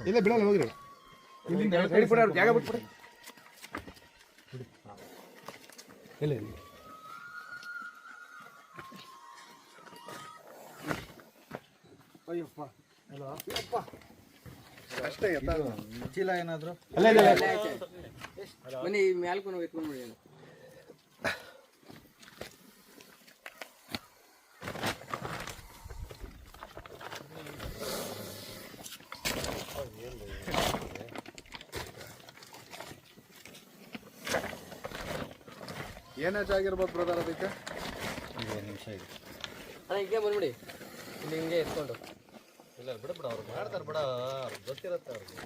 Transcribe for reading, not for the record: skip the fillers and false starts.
ಇಲ್ಲ ಬಿಡಲ್ಲ ಹೋಗ್ರಿ ಜಾಗ ಬಿಟ್ಬಿಡಿ ಇಲ್ಲ ಇಲ್ಲ ಅಯ್ಯಪ್ಪ ಅಯ್ಯಪ್ಪ ಅಷ್ಟೇ ಚೀಲ ಏನಾದ್ರು ಬನ್ನಿ ಮ್ಯಾಲ್ಕೊಂಡು ಎತ್ಕೊಂಡ್ಬಿಡಿ ಏನಾಗಿರ್ಬೋದು ಬ್ರದರ್ ಅದಕ್ಕೆ ನಿಮಿಷ ಇದೆ ಅಣ್ಣ ಹಿಂಗೆ ಬಂದ್ಬಿಡಿ ಇಲ್ಲಿ ಹಿಂಗೆ ಎತ್ಕೊಂಡು ಇಲ್ಲ ಬಿಡ ಅವ್ರು ಮಾಡ್ತಾರೆ ಬಿಡ ಗೊತ್ತಿರತ್ತೆ ಅವ್ರಿಗೆ